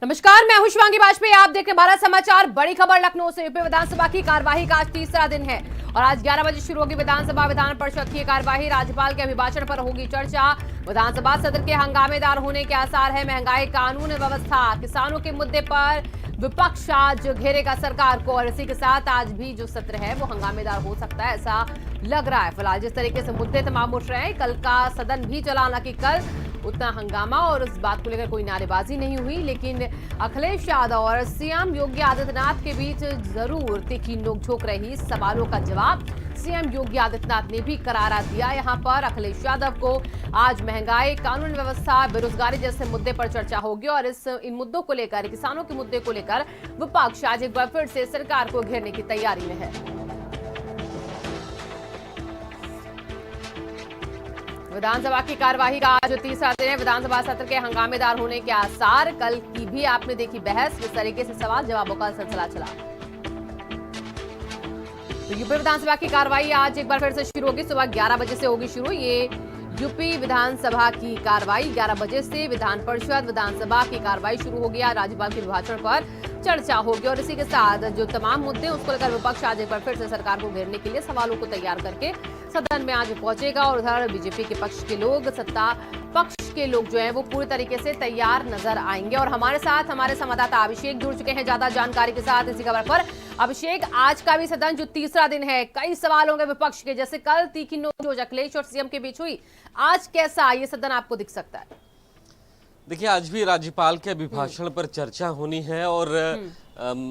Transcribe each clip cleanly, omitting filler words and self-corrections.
नमस्कार, मैं हूं शिवांगी वाजपेयी। आप देख रहे हैं भारत समाचार। बड़ी खबर लखनऊ से। यूपी विधानसभा की कार्यवाही का आज तीसरा दिन है और आज 11 बजे शुरू होगी विधानसभा विधान परिषद की कार्यवाही। राज्यपाल के अभिभाषण पर होगी चर्चा। विधानसभा सत्र के हंगामेदार होने के आसार है। महंगाई, कानून व्यवस्था, किसानों के मुद्दे पर विपक्ष आज घेरेगा सरकार को और इसी के साथ आज भी जो सत्र है वो हंगामेदार हो सकता है, ऐसा लग रहा है। फिलहाल जिस तरीके से मुद्दे तमाम उठ रहे हैं, कल का सदन भी चला, हालांकि कल उतना हंगामा और उस बात को लेकर कोई नारेबाजी नहीं हुई, लेकिन अखिलेश यादव और सीएम योगी आदित्यनाथ के बीच जरूर तीखी नोकझोंक रही। सवालों का जवाब सीएम योगी आदित्यनाथ ने भी करारा दिया। यहां पर अखिलेश यादव को आज महंगाई, कानून व्यवस्था, बेरोजगारी जैसे मुद्दे पर चर्चा होगी और इन मुद्दों को लेकर, किसानों के मुद्दे को लेकर विपक्ष आज एक बार फिर से सरकार को घेरने की तैयारी में है। विधानसभा की कार्यवाही का आज तीसरा दिन है। विधानसभा सत्र के हंगामेदार होने के आसार। कल की भी आपने देखी बहस, किस तरीके से सवाल जवाबों का सिलसिला चला। तो यूपी विधानसभा की कार्यवाही आज एक बार फिर से शुरू होगी। सुबह 11 बजे से होगी शुरू। ये यूपी विधानसभा की कार्यवाही 11 बजे से विधान परिषद विधानसभा की कार्यवाही शुरू होगी। आज राज्यपाल के अभिभाषण पर चर्चा होगी और इसी के साथ जो तमाम मुद्दे उसको लेकर विपक्ष आज एक बार फिर से सरकार को घेरने के लिए सवालों को तैयार करके सदन में आज पहुंचेगा और उधर बीजेपी के पक्ष के लोग, सत्ता पक्ष के लोग जो हैं वो पूरी तरीके से तैयार नजर आएंगे। और हमारे साथ हमारे संवाददाता अभिषेक जुड़ चुके हैं ज्यादा जानकारी के साथ इसी खबर पर। अभिषेक, आज का भी सदन जो तीसरा दिन है, कई सवाल होंगे विपक्ष के, जैसे कल तीखी नोक-झोंक अखिलेश और सीएम के बीच हुई, आज कैसा ये सदन आपको दिख सकता है? देखिए, आज भी राज्यपाल के अभिभाषण पर चर्चा होनी है और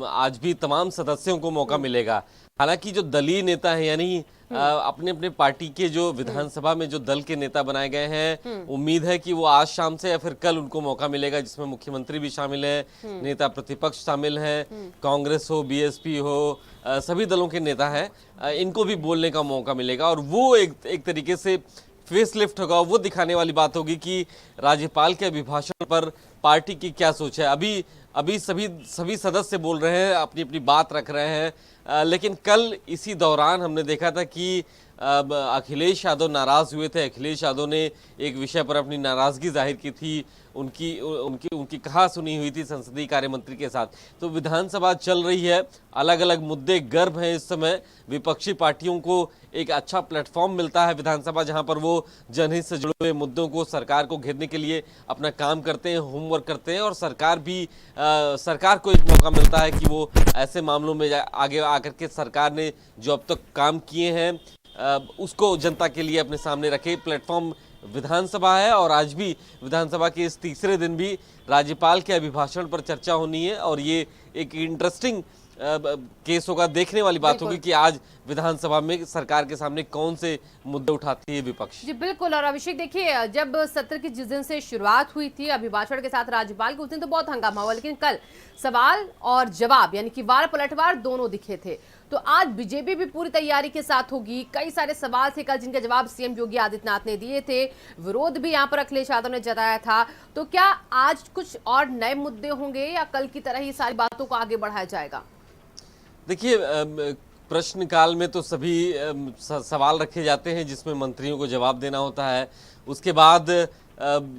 आज भी तमाम सदस्यों को मौका मिलेगा। हालांकि जो दलीय नेता है, यानी अपने अपने पार्टी के जो विधानसभा में जो दल के नेता बनाए गए हैं, उम्मीद है कि वो आज शाम से या फिर कल उनको मौका मिलेगा, जिसमें मुख्यमंत्री भी शामिल है, नेता प्रतिपक्ष शामिल है, कांग्रेस हो, बीएसपी हो, सभी दलों के नेता हैं, इनको भी बोलने का मौका मिलेगा और वो एक तरीके से फेस लिफ्ट होगा। वो दिखाने वाली बात होगी कि राज्यपाल के अभिभाषण पर पार्टी की क्या सोच है। अभी सभी सदस्य बोल रहे हैं, अपनी अपनी बात रख रहे हैं, लेकिन कल इसी दौरान हमने देखा था कि अखिलेश यादव नाराज हुए थे। अखिलेश यादव ने एक विषय पर अपनी नाराजगी जाहिर की थी, उनकी कहा सुनी हुई थी संसदीय कार्य मंत्री के साथ। तो विधानसभा चल रही है, अलग अलग मुद्दे गर्म हैं इस समय। विपक्षी पार्टियों को एक अच्छा प्लेटफॉर्म मिलता है विधानसभा, जहां पर वो जनहित से जुड़े हुए मुद्दों को, सरकार को घेरने के लिए अपना काम करते हैं, होमवर्क करते हैं और सरकार को एक मौका मिलता है कि वो ऐसे मामलों में आगे आकर के सरकार ने जो अब तक काम किए हैं उसको जनता के लिए अपने सामने रखे। प्लेटफॉर्म विधानसभा है और आज भी विधानसभा के इस तीसरे दिन भी राज्यपाल के अभिभाषण पर चर्चा होनी है और ये एक इंटरेस्टिंग केस होगा। देखने वाली बात होगी कि आज विधानसभा में सरकार के सामने कौन से मुद्दे उठाती है विपक्ष। जी बिल्कुल। और अभिषेक, देखिए, जब सत्र की जिस दिन से शुरुआत हुई थी अभिभाषण के साथ राज्यपाल के, उस दिन तो बहुत हंगामा हुआ, लेकिन कल सवाल और जवाब यानी कि वार पलटवार दोनों दिखे थे। तो आज बीजेपी भी पूरी तैयारी के साथ होगी। कई सारे सवाल थे कल जिनके जवाब सीएम योगी आदित्यनाथ ने दिए थे। विरोध भी यहाँ पर अखिलेश यादव ने जताया था। तो क्या आज कुछ और नए मुद्दे होंगे या कल की तरह ही सारी बातों को आगे बढ़ाया जाएगा? देखिए, प्रश्नकाल में तो सभी सवाल रखे जाते हैं जिसमें मंत्रियों को जवाब देना होता है। उसके बाद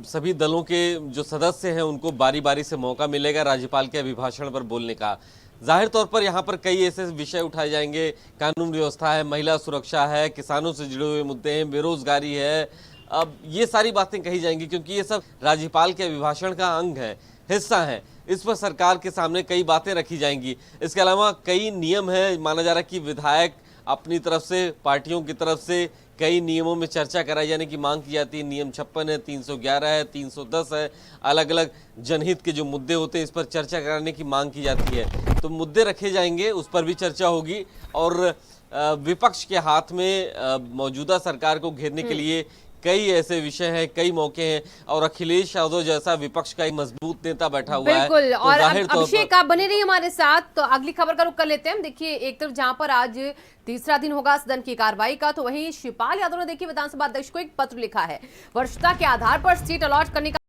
सभी दलों के जो सदस्य हैं उनको बारी बारी से मौका मिलेगा राज्यपाल के अभिभाषण पर बोलने का। जाहिर तौर पर यहाँ पर कई ऐसे विषय उठाए जाएंगे, कानून व्यवस्था है, महिला सुरक्षा है, किसानों से जुड़े हुए मुद्दे हैं, बेरोजगारी है। अब ये सारी बातें कही जाएंगी क्योंकि ये सब राज्यपाल के अभिभाषण का अंग है, हिस्सा है। इस पर सरकार के सामने कई बातें रखी जाएंगी। इसके अलावा कई नियम है, माना जा रहा है कि विधायक अपनी तरफ से, पार्टियों की तरफ से कई नियमों में चर्चा कराई जाने की मांग की जाती है। नियम 56 है, 311 है, 310 है, अलग अलग जनहित के जो मुद्दे होते हैं इस पर चर्चा कराने की मांग की जाती है। तो मुद्दे रखे जाएंगे, उस पर भी चर्चा होगी और विपक्ष के हाथ में मौजूदा सरकार को घेरने के लिए कई ऐसे विषय हैं, कई मौके हैं और अखिलेश यादव जैसा विपक्ष का एक मजबूत नेता बैठा हुआ है। बिल्कुल। तो और अभिषेक, आप बने रहिए हमारे साथ, तो अगली खबर का रुख कर लेते हैं हम। देखिए, एक तरफ जहां पर आज तीसरा दिन होगा सदन की कार्रवाई का, तो वहीं शिवपाल यादव ने देखिए विधानसभा अध्यक्ष को एक पत्र लिखा है। वरिष्ठता के आधार पर सीट अलॉट करने का